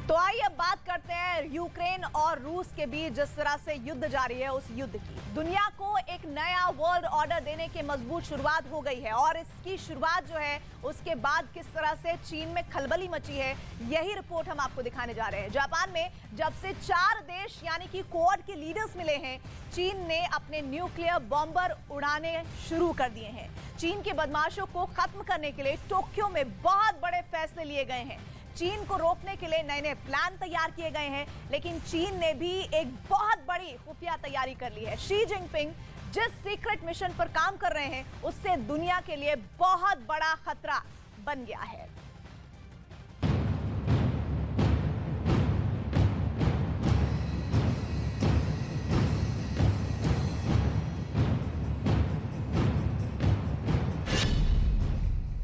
तो आइए अब बात करते हैं यूक्रेन और रूस के बीच जिस तरह से युद्ध जारी है उस युद्ध की। दुनिया को एक नया वर्ल्ड ऑर्डर देने की मजबूत शुरुआत हो गई है और इसकी शुरुआत जो है उसके बाद किस तरह से चीन में खलबली मची है, यही रिपोर्ट हम आपको दिखाने जा रहे हैं। जापान में जब से 4 देश यानी कि क्वाड के लीडर्स मिले हैं, चीन ने अपने न्यूक्लियर बॉम्बर उड़ाने शुरू कर दिए हैं। चीन के बदमाशों को खत्म करने के लिए टोक्यो में बहुत बड़े फैसले लिए गए हैं। चीन को रोकने के लिए नए नए प्लान तैयार किए गए हैं, लेकिन चीन ने भी एक बहुत बड़ी खुफिया तैयारी कर ली है। शी जिनपिंग जिस सीक्रेट मिशन पर काम कर रहे हैं उससे दुनिया के लिए बहुत बड़ा खतरा बन गया है।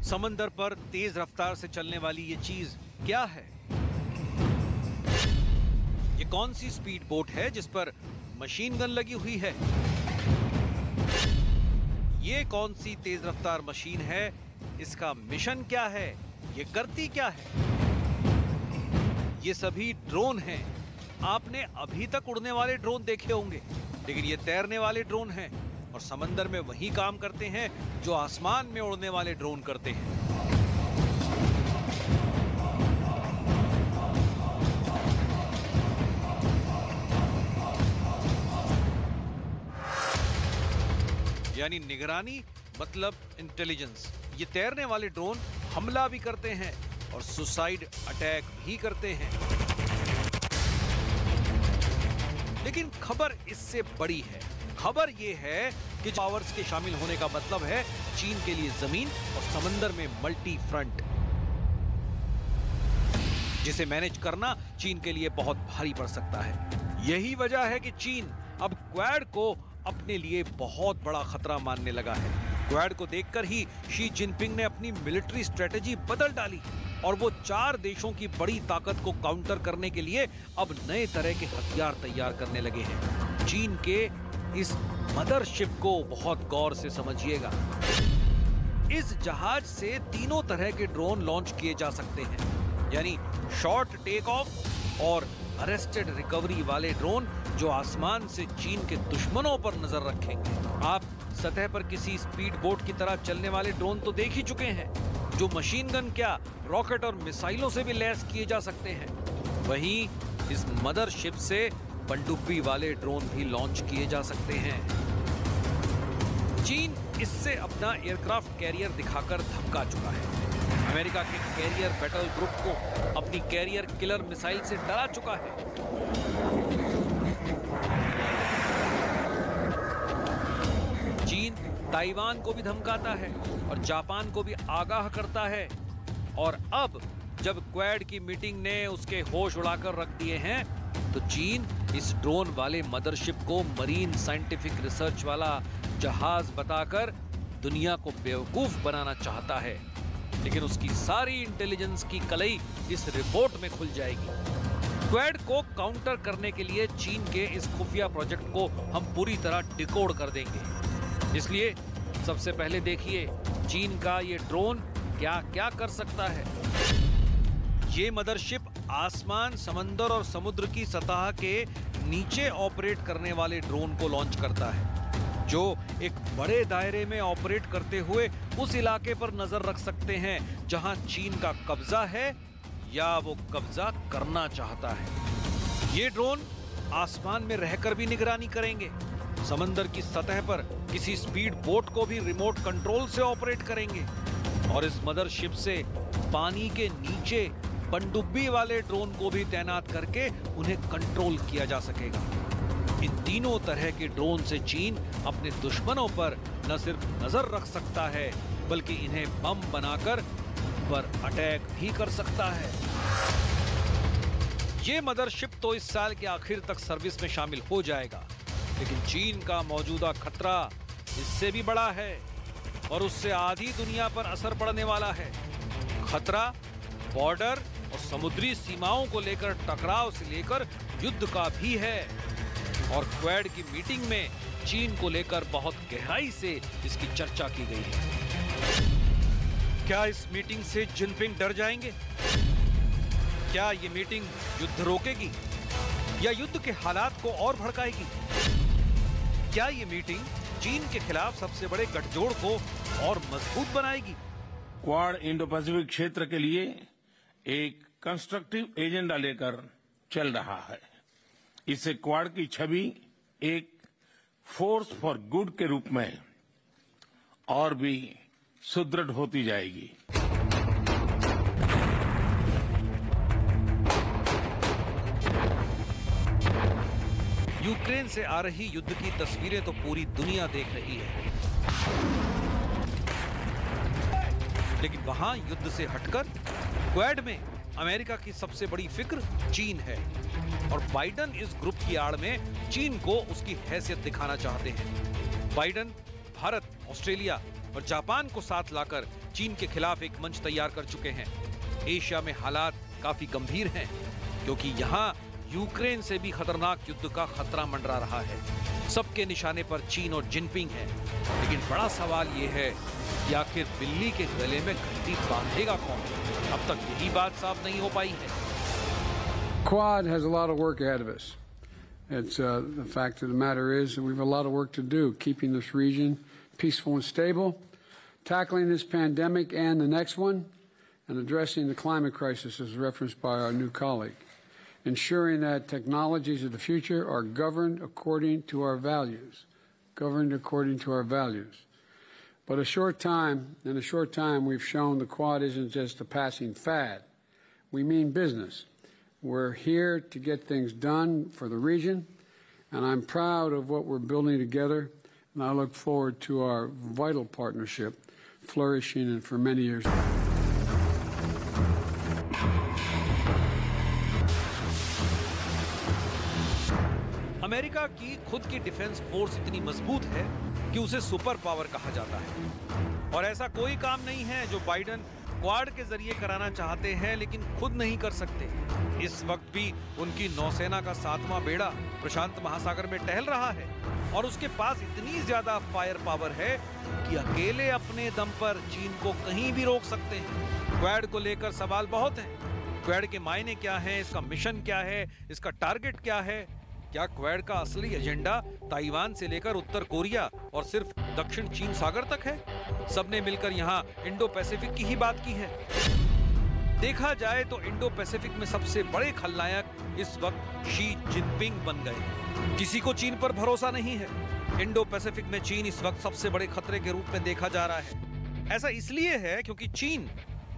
समंदर पर तेज रफ्तार से चलने वाली ये चीज क्या है? ये कौन सी स्पीड बोट है जिस पर मशीन गन लगी हुई है? ये कौन सी तेज रफ्तार मशीन है? इसका मिशन क्या है? ये करती क्या है? ये सभी ड्रोन हैं। आपने अभी तक उड़ने वाले ड्रोन देखे होंगे, लेकिन ये तैरने वाले ड्रोन हैं और समंदर में वही काम करते हैं जो आसमान में उड़ने वाले ड्रोन करते हैं। यानी निगरानी मतलब इंटेलिजेंस। ये तैरने वाले ड्रोन हमला भी करते हैं और सुसाइड अटैक भी करते हैं। लेकिन खबर इससे बड़ी है। खबर यह है कि पावर्स के शामिल होने का मतलब है चीन के लिए जमीन और समंदर में मल्टी फ्रंट, जिसे मैनेज करना चीन के लिए बहुत भारी पड़ सकता है। यही वजह है कि चीन अब क्वाड को अपने लिए बहुत बड़ा खतरा मानने लगा है। क्वाड को देखकर ही शी जिनपिंग ने अपनी मिलिट्री स्ट्रेटेजी बदल डाली और वो 4 देशों की बड़ी ताकत को काउंटर करने के लिए अब नए तरह के हथियार तैयार करने लगे हैं। चीन के इस मदरशिप को बहुत गौर से समझिएगा। इस जहाज से 3 तरह के ड्रोन लॉन्च किए जा सकते हैं, यानी शॉर्ट टेक ऑफ और अरेस्टेड रिकवरी वाले ड्रोन जो आसमान से चीन के दुश्मनों पर नजर रखेंगे। आप सतह पर किसी स्पीड बोट की तरह चलने वाले ड्रोन तो देख ही चुके हैं, जो मशीन गन क्या रॉकेट और मिसाइलों से भी लैस किए जा सकते हैं। वहीं इस मदरशिप से पनडुब्बी वाले ड्रोन भी लॉन्च किए जा सकते हैं। चीन इससे अपना एयरक्राफ्ट कैरियर दिखाकर धमका चुका है। अमेरिका के कैरियर बैटल ग्रुप को अपनी कैरियर किलर मिसाइल से डरा चुका है। चीन ताइवान को भी धमकाता है और जापान को भी आगाह करता है। और अब जब क्वाड की मीटिंग ने उसके होश उड़ाकर रख दिए हैं, तो चीन इस ड्रोन वाले मदरशिप को मरीन साइंटिफिक रिसर्च वाला जहाज बताकर दुनिया को बेवकूफ बनाना चाहता है। लेकिन उसकी सारी इंटेलिजेंस की कलई इस रिपोर्ट में खुल जाएगी। क्वाड को काउंटर करने के लिए चीन के इस खुफिया प्रोजेक्ट को हम पूरी तरह डिकोड कर देंगे। इसलिए सबसे पहले देखिए चीन का ये ड्रोन क्या क्या कर सकता है। ये मदरशिप आसमान, समंदर और समुद्र की सतह के नीचे ऑपरेट करने वाले ड्रोन को लॉन्च करता है, जो एक बड़े दायरे में ऑपरेट करते हुए उस इलाके पर नजर रख सकते हैं जहां चीन का कब्जा है या वो कब्जा करना चाहता है। ये ड्रोन आसमान में रहकर भी निगरानी करेंगे, समंदर की सतह पर किसी स्पीड बोट को भी रिमोट कंट्रोल से ऑपरेट करेंगे और इस मदरशिप से पानी के नीचे पनडुब्बी वाले ड्रोन को भी तैनात करके उन्हें कंट्रोल किया जा सकेगा। इन 3 तरह के ड्रोन से चीन अपने दुश्मनों पर न सिर्फ नजर रख सकता है, बल्कि इन्हें बम बनाकर पर अटैक भी कर सकता है। ये मदरशिप तो इस साल के आखिर तक सर्विस में शामिल हो जाएगा, लेकिन चीन का मौजूदा खतरा इससे भी बड़ा है और उससे आधी दुनिया पर असर पड़ने वाला है। खतरा बॉर्डर और समुद्री सीमाओं को लेकर टकराव से लेकर युद्ध का भी है और क्वाड की मीटिंग में चीन को लेकर बहुत गहराई से इसकी चर्चा की गई है। क्या इस मीटिंग से जिनपिंग डर जाएंगे? क्या ये मीटिंग युद्ध रोकेगी या युद्ध के हालात को और भड़काएगी? क्या ये मीटिंग चीन के खिलाफ सबसे बड़े गठजोड़ को और मजबूत बनाएगी? क्वाड इंडो पैसिफिक क्षेत्र के लिए एक कंस्ट्रक्टिव एजेंडा लेकर चल रहा है। इससे क्वाड की छवि एक फोर्स फॉर गुड के रूप में और भी सुदृढ़ होती जाएगी। यूक्रेन से आ रही युद्ध की तस्वीरें तो पूरी दुनिया देख रही है, लेकिन वहां युद्ध से हटकर क्वाड में अमेरिका की सबसे बड़ी फिक्र चीन है और बाइडन इस ग्रुप की आड़ में चीन को उसकी हैसियत दिखाना चाहते हैं। बाइडन भारत, ऑस्ट्रेलिया और जापान को साथ लाकर चीन के खिलाफ एक मंच तैयार कर चुके हैं। एशिया में हालात काफी गंभीर हैं क्योंकि यहाँ यूक्रेन से भी खतरनाक युद्ध का खतरा मंडरा रहा है। सबके निशाने पर चीन और जिनपिंग है, लेकिन बड़ा सवाल ये है कि आखिर बिल्ली के गले में घंटी बांधेगा कौन? अब तक यही बात साफ नहीं हो पाई है। Quad has a lot of work ahead of us. It's the fact of the matter is that we have a lot of work to do, keeping this region peaceful and stable, tackling this pandemic and the next one, and addressing the climate crisis as referenced by our new colleague, ensuring that technologies of the future are governed according to our values, But in a short time, we've shown the Quad isn't just a passing fad. We mean business. We're here to get things done for the region, and I'm proud of what we're building together, and I look forward to our vital partnership flourishing and for many years. America की खुद की defence force इतनी मजबूत है कि उसे super power कहा जाता है और ऐसा कोई काम नहीं है जो बाइडन क्वाड के जरिए कराना चाहते हैं लेकिन खुद नहीं कर सकते। इस वक्त भी उनकी नौसेना का 7वां बेड़ा प्रशांत महासागर में टहल रहा है और उसके पास इतनी ज्यादा फायर पावर है कि अकेले अपने दम पर चीन को कहीं भी रोक सकते हैं। क्वाड को लेकर सवाल बहुत हैं। क्वाड के मायने क्या हैं, इसका मिशन क्या है, इसका टारगेट क्या है? क्या क्वाड का असली एजेंडा ताइवान से लेकर उत्तर कोरिया और सिर्फ दक्षिण चीन सागर तक है? सबने मिलकर यहाँ इंडो पैसिफिक की ही बात की है। देखा जाए तो इंडो पैसिफिक में सबसे बड़े खलनायक इस वक्त शी जिनपिंग बन गए। किसी को चीन पर भरोसा नहीं है। इंडो पैसिफिक में चीन इस वक्त सबसे बड़े खतरे के रूप में देखा जा रहा है। ऐसा इसलिए है क्योंकि चीन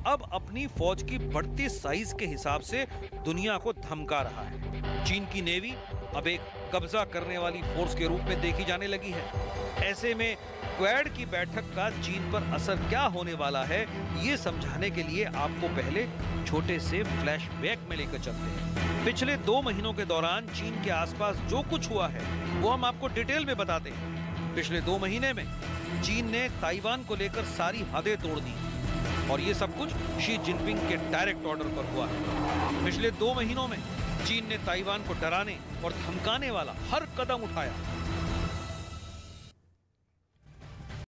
अब अपनी फौज की बढ़ती साइज के हिसाब से दुनिया को धमका रहा है। चीन की नेवी अब एक कब्जा करने वाली फोर्स के रूप में देखी जाने लगी है। ऐसे में क्वाड की बैठक का चीन पर असर क्या होने वाला है, ये समझाने के लिए आपको पहले छोटे से फ्लैशबैक में लेकर चलते हैं। पिछले 2 महीनों के दौरान चीन के आसपास जो कुछ हुआ है वो हम आपको डिटेल में बताते हैं। पिछले 2 महीने में चीन ने ताइवान को लेकर सारी हदें तोड़ दी और ये सब कुछ शी जिनपिंग के डायरेक्ट ऑर्डर पर हुआ है। पिछले 2 महीनों में चीन ने ताइवान को डराने और धमकाने वाला हर कदम उठाया।